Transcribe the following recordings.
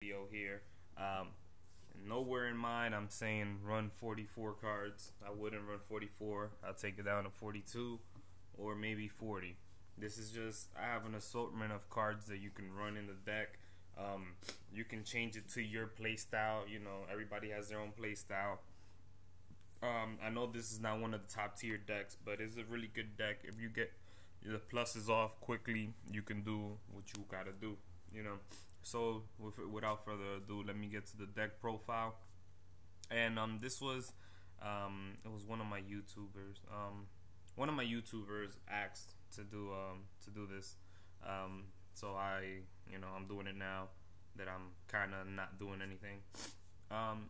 Video here. Um, Nowhere in mind I'm saying run 44 cards. I wouldn't run 44. I'll take it down to 42 or maybe 40. This is just I have an assortment of cards that you can run in the deck. You can change it to your play style. You know, everybody has their own play style. I know this is not one of the top tier decks, but it's a really good deck. If you get the pluses off quickly, you can do what you gotta do. You know. So without further ado, let me get to the deck profile. And this was it was one of my YouTubers. One of my YouTubers asked to do this. So I'm doing it now that I'm kind of not doing anything.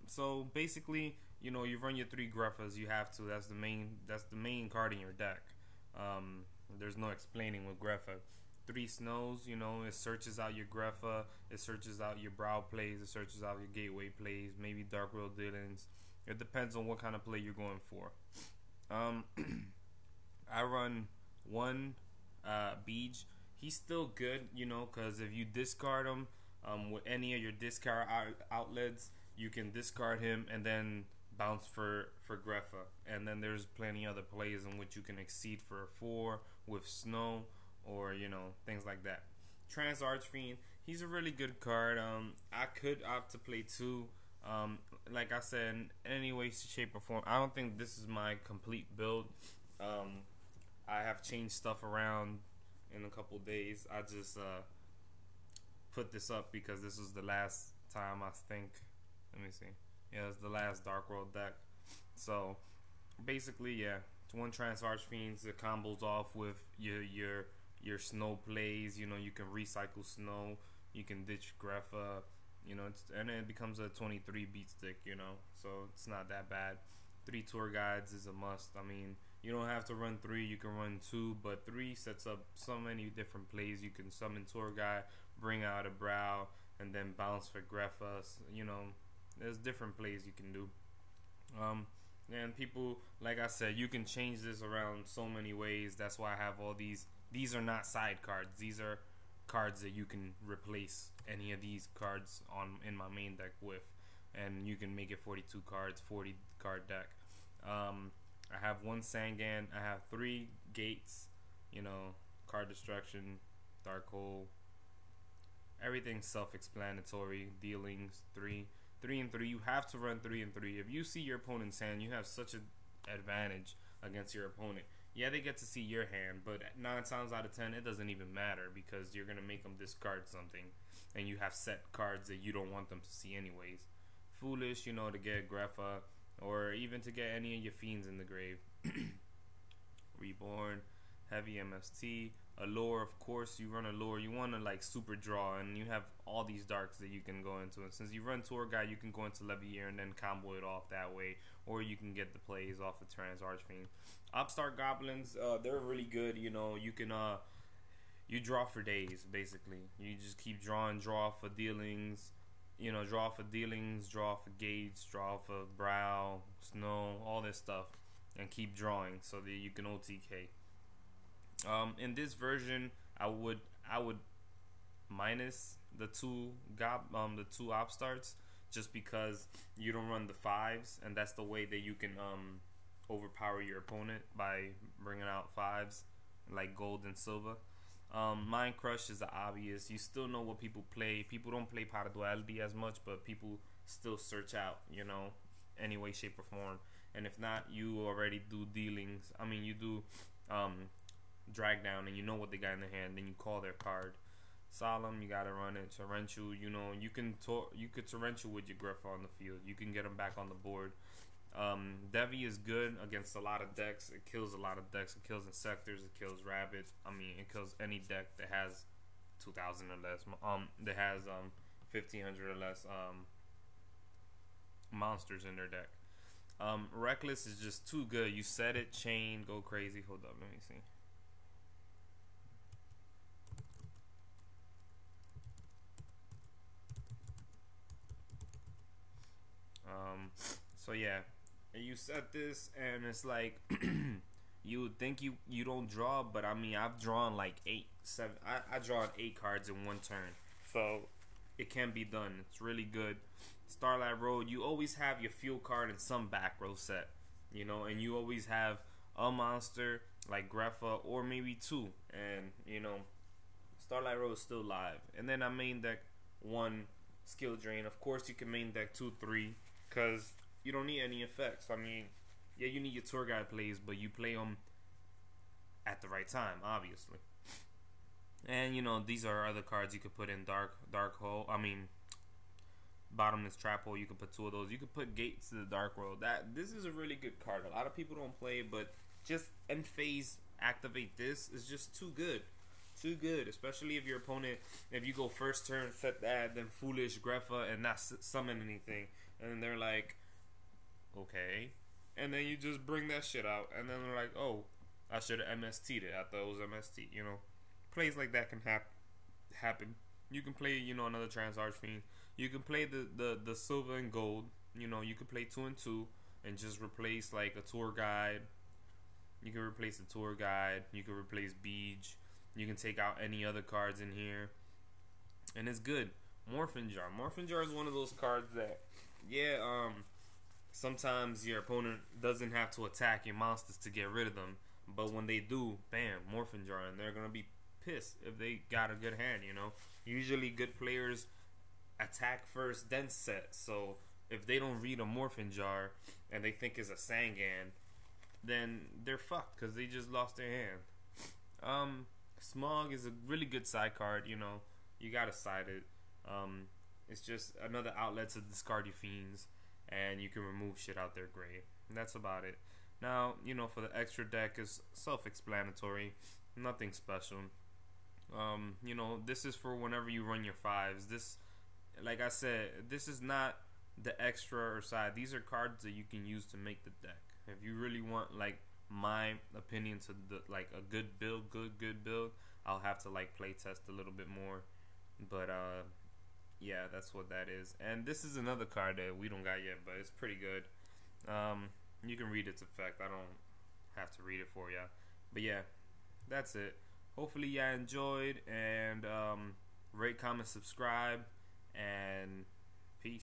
So basically, you run your 3 Greffas. You have to. That's the main card in your deck. There's no explaining with Greffa. 3 snows, it searches out your Greffa, it searches out your brow plays, it searches out your gateway plays, maybe dark world dealings. It depends on what kind of play you're going for. I run 1 Beej. He's still good, because if you discard him with any of your discard outlets, you can discard him and then bounce for Greffa. And then there's plenty other plays in which you can exceed for a 4 with snow, or things like that. Trans Archfiend, he's a really good card. I could opt to play 2. Like I said, in any way, shape, or form. I don't think this is my complete build. I have changed stuff around in a couple days. I just put this up because this was the last time, I think. Let me see. Yeah, it's the last Dark World deck. So basically, yeah, 1 Trans Archfiends. The combos off with your snow plays. You can recycle snow, you can ditch Greffa, and then it becomes a 23 beat stick, so it's not that bad. 3 tour guides is a must. I mean, you don't have to run 3, you can run 2, but 3 sets up so many different plays. You can summon tour guide, bring out a brow, and then bounce for Greffa. There's different plays you can do. And people, like I said, you can change this around so many ways. That's why I have all these. These are not side cards. These are cards that you can replace any of these cards in my main deck with, and you can make it 42 cards, 40 card deck. I have 1 Sangan. I have 3 gates. Card destruction, dark hole. Everything's self-explanatory. Dealings 3 and 3. You have to run 3 and 3. If you see your opponent's hand, you have such an advantage against your opponent. Yeah, they get to see your hand, but 9 times out of 10, it doesn't even matter because you're gonna make them discard something, and you have set cards that you don't want them to see anyways. Foolish, to get Greffa, or even to get any of your fiends in the grave. Reborn, heavy MST, Allure. Of course, you run Allure. You want to like super draw, and you have all these darks that you can go into. And since you run Tour Guide, you can go into Levier and then combo it off that way, or you can get the plays off of Trans Archfiend. Upstart Goblins, they're really good. You can you draw for days basically. You just keep drawing, draw for dealings. Draw for dealings, draw for gates, draw for brow, snow, all this stuff, and keep drawing so that you can OTK. In this version, I would minus the 2 op starts, just because you don't run the 5s, and that's the way that you can overpower your opponent, by bringing out 5s like gold and silver. Mind Crush is the obvious. You still know what people play. People don't play Para Duality as much, but people still search out, any way, shape, or form. And if not, you already do dealings. I mean, you do drag down, and you know what they got in their hand. Then you call their card. Solemn, you gotta run it. Torrential, you could torrential with your Greffa on the field. You can get them back on the board. Devi is good against a lot of decks. It kills a lot of decks. It kills Insectors. It kills Rabbit. I mean, it kills any deck that has 2,000 or less. That has 1,500 or less monsters in their deck. Reckless is just too good. You set it, chain, go crazy. Hold up, let me see. So yeah, you set this, and it's like you would think you don't draw, but I mean, I've drawn like 8, 7. I drawn 8 cards in one turn. So it can be done. It's really good. Starlight Road, you always have your fuel card in some back row set, you know, and you always have a monster like Greffa or maybe two, and you know, Starlight Road is still live. And then I main deck 1 skill drain. Of course, you can main deck 2, 3, because you don't need any effects. I mean, yeah, you need your tour guide plays, but you play them at the right time, obviously. And you know, these are other cards you could put in dark hole. I mean, bottomless trap hole. You could put 2 of those. You could put gates to the dark world. This is a really good card. A lot of people don't play it, but just end phase activate this is just too good. Too good, especially if your opponent, if you go first turn, set that, then foolish Greffa and not summon anything, and then they're like, okay, and then you just bring that shit out, and then they're like, oh, I should have MST'd it. I thought it was MST. You know, plays like that can happen. You can play, you know, another Trans Archfiend. You can play the silver and gold. You know, you can play 2 and 2 and just replace like a tour guide. You can replace the tour guide. You can replace Beej. You can take out any other cards in here, and it's good. Morphin Jar. Morphin Jar is one of those cards that, yeah, sometimes your opponent doesn't have to attack your monsters to get rid of them, but when they do, bam, Morphin Jar, and they're gonna be pissed if they got a good hand. You know, usually good players attack first, then set. So if they don't read a Morphin Jar and they think it's a Sangan, then they're fucked because they just lost their hand. Smog is a really good side card. You know, you gotta side it. It's just another outlet to discard your fiends, and you can remove shit out their grave. And that's about it. Now, you know, for the extra deck is self-explanatory, nothing special. You know, this is for whenever you run your 5s. This, like I said, this is not the extra or side. These are cards that you can use to make the deck. If you really want, like, my opinion to the, like, a good build, good build, I'll have to like play test a little bit more, but yeah, that's what that is. And this is another card that we don't got yet, but it's pretty good. You can read its effect. I don't have to read it for ya, but yeah, that's it. Hopefully y'all enjoyed, and rate, comment, subscribe, and